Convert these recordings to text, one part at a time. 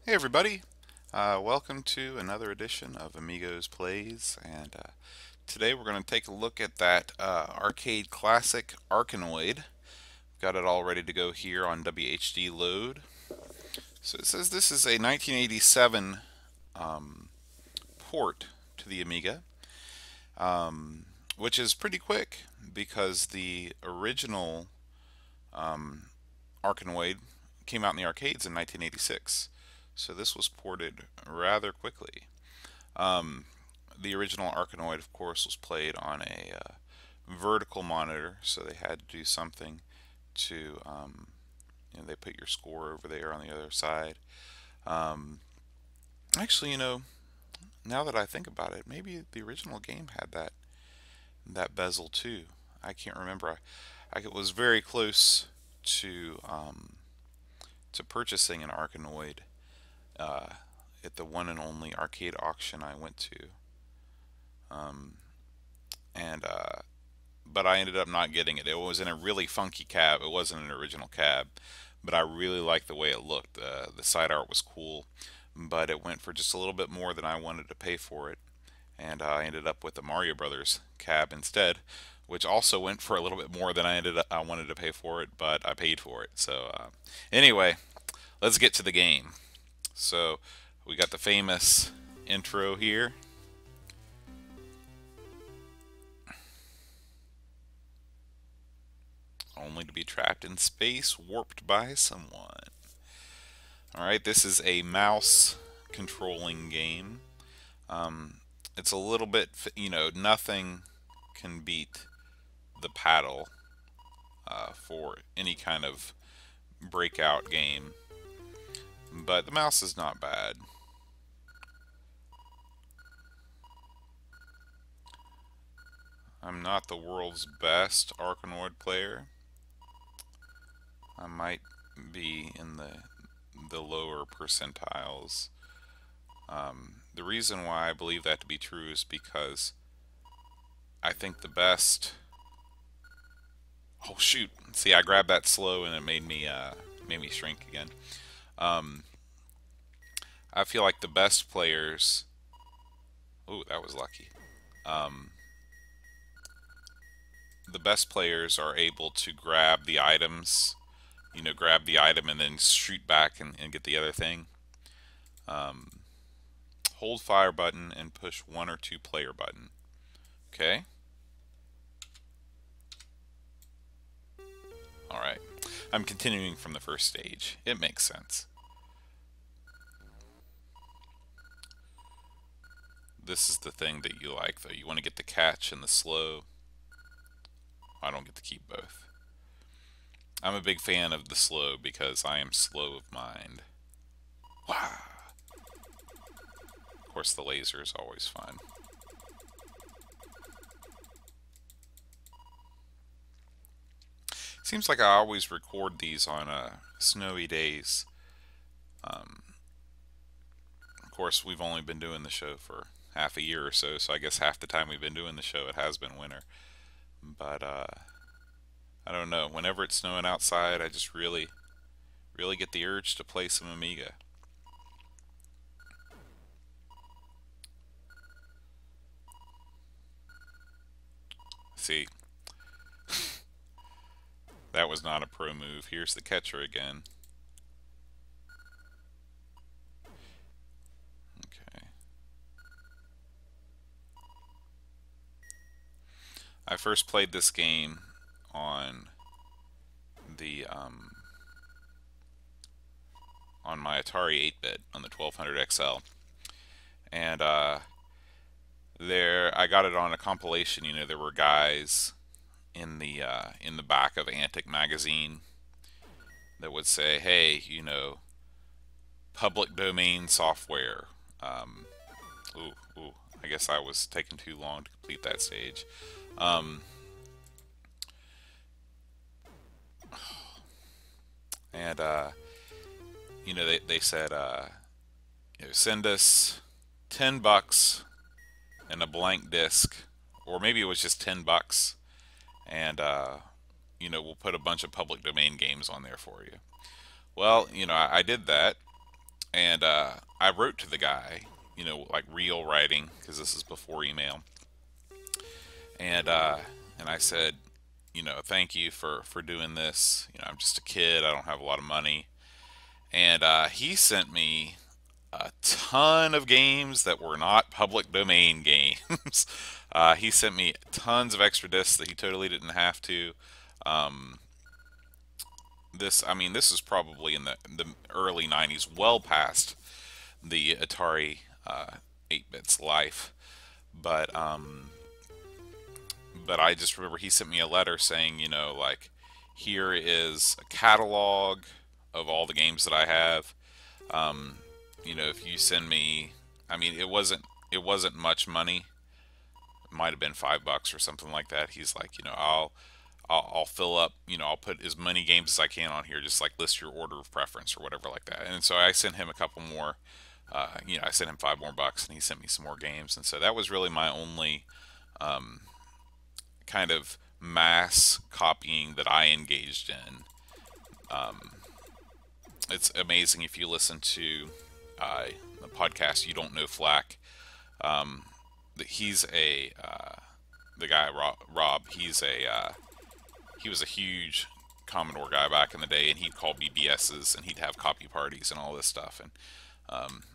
Hey everybody, welcome to another edition of Amigos Plays, and today we're going to take a look at that arcade classic Arkanoid. Got it all ready to go here on WHD load. So it says this is a 1987 um, port to the Amiga, which is pretty quick because the original um, Arkanoid came out in the arcades in 1986. So this was ported rather quickly. Um, the original Arkanoid, of course, was played on a vertical monitor, so they had to do something to, they put your score over there on the other side. Um, Actually, now that I think about it, maybe the original game had that bezel too. I can't remember. I was very close to purchasing an Arkanoid uh, at the one and only arcade auction I went to. Um, and But I ended up not getting it. It was in a really funky cab. It wasn't an original cab, but I really liked the way it looked. The side art was cool, but it went for just a little bit more than I wanted to pay for it, and I ended up with the Mario Brothers cab instead, which also went for a little bit more than I wanted to pay for it, but I paid for it. So anyway, let's get to the game. So we got the famous intro here. Only to be trapped in space, warped by someone. Alright, this is a mouse controlling game. It's a little bit, nothing can beat the paddle for any kind of breakout game. But the mouse is not bad. I'm not the world's best Arkanoid player. I might be in the lower percentiles. The reason why I believe that to be true is because I think the best. Oh shoot! See, I grabbed that slow and it made me shrink again. Um, I feel like the best players. Oh, that was lucky. Um, the best players are able to grab the items, grab the item and then shoot back and get the other thing. Um, Hold fire button and push one or two player button. Okay. Alright. I'm continuing from the first stage. It makes sense. This is the thing that you like, though. You want to get the catch and the slow. I don't get to keep both. I'm a big fan of the slow because I am slow of mind. Wow. Of course, the laser is always fun. Seems like I always record these on snowy days. Of course, we've only been doing the show for half a year or so, so I guess half the time we've been doing the show it has been winter. But I don't know. Whenever it's snowing outside, I just really get the urge to play some Amiga. See, that was not a pro move. Here's the catcher again. Okay. I first played this game on the on my Atari 8-bit on the 1200 XL, and there I got it on a compilation. There were guys in the back of Antic magazine that would say, "Hey, public domain software." Um, ooh, I guess I was taking too long to complete that stage. Um, and they said, send us $10 and a blank disc, or maybe it was just $10, and we'll put a bunch of public domain games on there for you. Well, I did that, and I wrote to the guy, like real writing, because this is before email, and I said, thank you for doing this. I'm just a kid. I don't have a lot of money, and he sent me a ton of games that were not public domain games. He sent me tons of extra discs that he totally didn't have to. Um, this is probably in the early '90s, well past the Atari 8-bit's life. But but I just remember he sent me a letter saying, like, here is a catalog of all the games that I have. Um, if you send me, it wasn't much money. It might have been $5 or something like that. He's like, I'll fill up, I'll put as many games as I can on here, just like list your order of preference or whatever like that. And so I sent him a couple more, I sent him $5 more, and he sent me some more games. And so that was really my only um, kind of mass copying that I engaged in. Um, it's amazing if you listen to the podcast You Don't Know Flack. Um, he's a the guy Rob. He was a huge Commodore guy back in the day, and he'd call BBSs and he'd have copy parties and all this stuff. And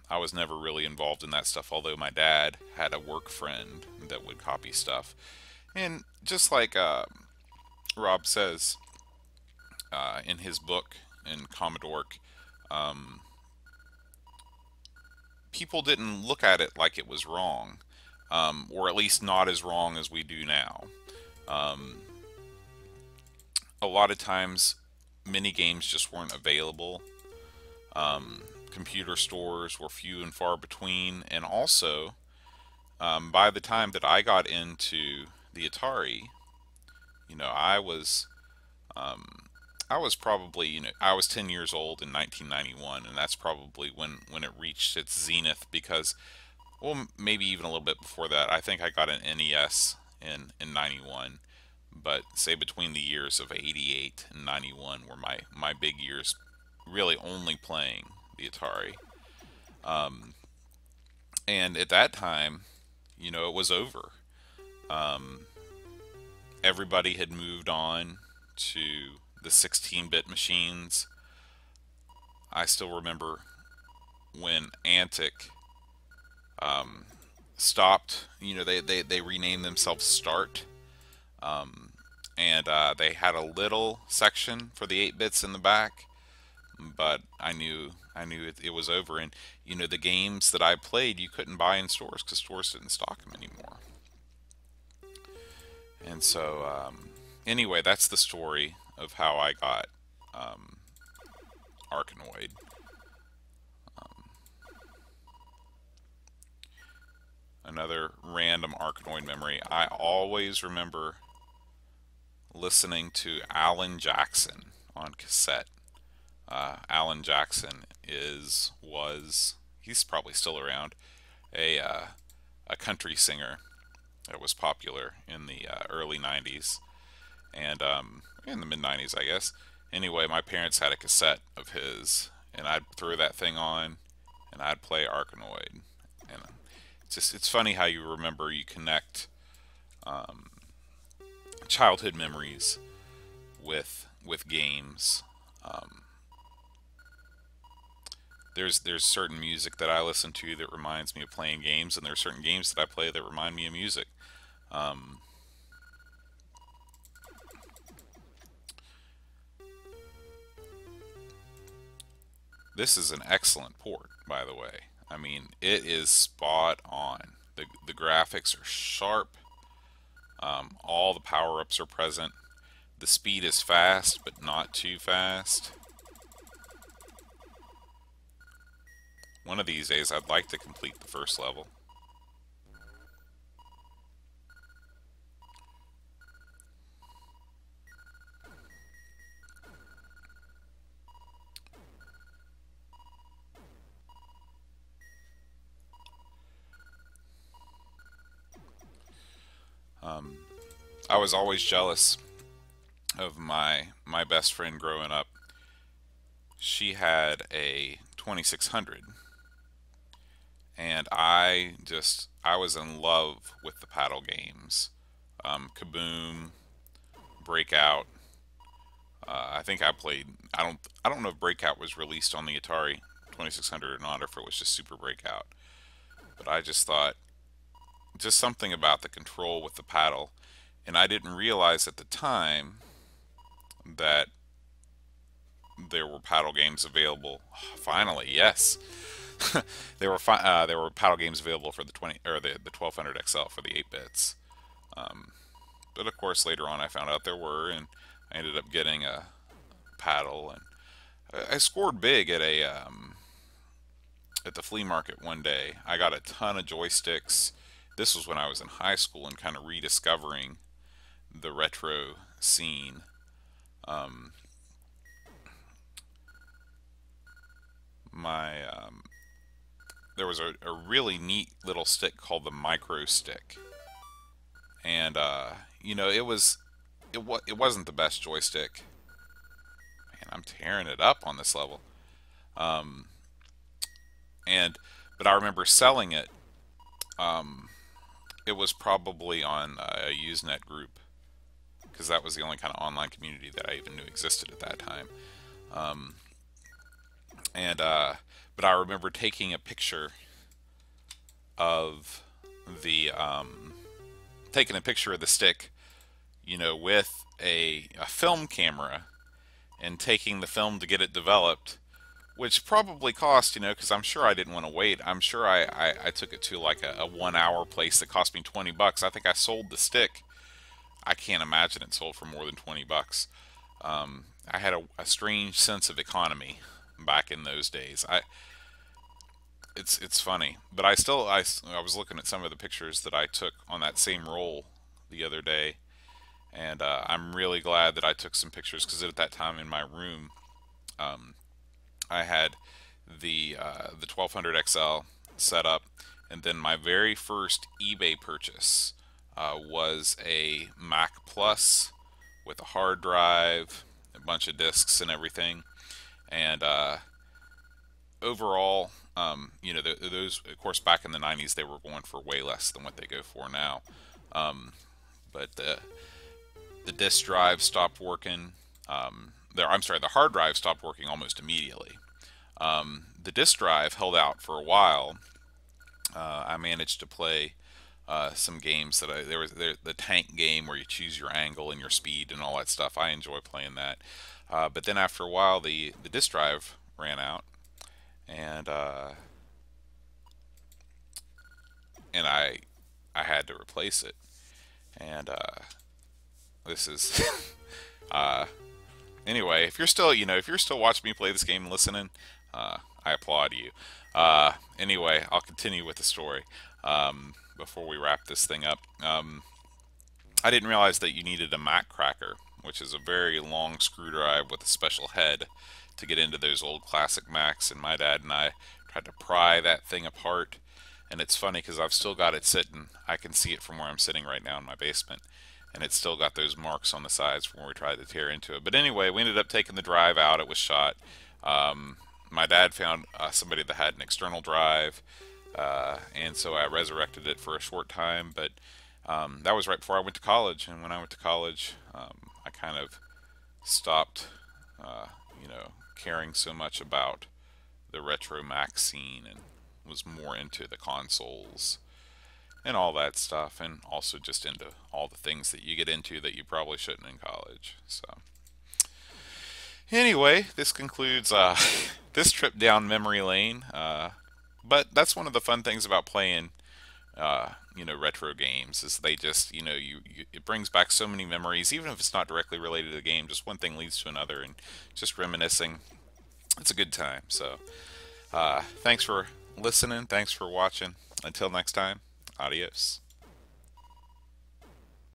I was never really involved in that stuff, although my dad had a work friend that would copy stuff. And just like Rob says in his book in Commodore, um, people didn't look at it like it was wrong, or at least not as wrong as we do now. Um, a lot of times, mini games just weren't available. Computer stores were few and far between, and also, by the time that I got into the Atari, you know, I was um, I was probably, I was 10 years old in 1991, and that's probably when it reached its zenith. Because, well, maybe even a little bit before that. I think I got an NES in 91, but say between the years of 88 and 91 were my big years, really only playing the Atari. Um, and at that time, it was over. Um, Everybody had moved on to the 16-bit machines. I still remember when Antic um, stopped. They renamed themselves Start, um, and they had a little section for the 8 bits in the back. But I knew it was over, and the games that I played you couldn't buy in stores because stores didn't stock them anymore. And so, anyway, that's the story of how I got um, Arkanoid. Um, Another random Arkanoid memory. I always remember listening to Alan Jackson on cassette. Alan Jackson he's probably still around, a country singer that was popular in the early '90s, and in the mid '90s, I guess. Anyway, my parents had a cassette of his, and I'd throw that thing on, and I'd play Arkanoid. And it's funny how you connect um, childhood memories with games. Um, there's certain music that I listen to that reminds me of playing games, and there's certain games that I play that remind me of music. Um, this is an excellent port, by the way. I mean, it is spot on. The graphics are sharp. All the power-ups are present. The speed is fast, but not too fast. One of these days, I'd like to complete the first level. Um, I was always jealous of my best friend growing up. She had a 2600, and I was in love with the paddle games. Kaboom, Breakout. I think I played. I don't know if Breakout was released on the Atari 2600 or not, or if it was just Super Breakout. But I just thought, just something about the control with the paddle, and I didn't realize at the time that there were paddle games available. Finally, yes, there were paddle games available for the 1200 XL for the 8 bits. But of course, later on, I found out there were, and I ended up getting a paddle, and I scored big at the flea market one day. I got a ton of joysticks. This was when I was in high school and kind of rediscovering the retro scene. Um, my There was a really neat little stick called the micro stick, and it wasn't the best joystick. Man, I'm tearing it up on this level. Um, and but I remember selling it. It was probably on a Usenet group, because that was the only kind of online community that I even knew existed at that time. Um, and But I remember taking a picture of the stick, with a film camera, and taking the film to get it developed, which probably cost, because I'm sure I didn't want to wait. I'm sure I took it to like a 1 hour place that cost me $20. I think I sold the stick. I can't imagine it sold for more than $20. I had a strange sense of economy back in those days. It's funny, but I was looking at some of the pictures that I took on that same roll the other day, and I'm really glad that I took some pictures, because at that time in my room, I had the 1200 XL set up, and then my very first eBay purchase was a Mac Plus with a hard drive, a bunch of discs and everything, and overall, those, of course, back in the 90s, they were going for way less than what they go for now. But the disk drive stopped working. The hard drive stopped working almost immediately. The disk drive held out for a while. I managed to play some games there was the tank game where you choose your angle and your speed and all that stuff. I enjoy playing that. But then after a while, the disk drive ran out, and I had to replace it. And this is anyway. If you're still watching me play this game and listening, I applaud you. Anyway, I'll continue with the story before we wrap this thing up. I didn't realize that you needed a Mac cracker, which is a very long screw drive with a special head, to get into those old classic Macs. And my dad and I tried to pry that thing apart. And it's funny because I've still got it sitting. I can see it from where I'm sitting right now in my basement. And it's still got those marks on the sides from where we tried to tear into it. But anyway, we ended up taking the drive out. It was shot. My dad found somebody that had an external drive. And so I resurrected it for a short time. But that was right before I went to college. And when I went to college, I kind of stopped, caring so much about the retro Mac scene, and was more into the consoles and all that stuff, and also just into all the things that you get into that you probably shouldn't in college. So anyway, this concludes this trip down memory lane. But that's one of the fun things about playing retro games, is they just, it brings back so many memories, even if it's not directly related to the game. Just one thing leads to another, and just reminiscing. It's a good time. So thanks for listening. Thanks for watching. Until next time, adios.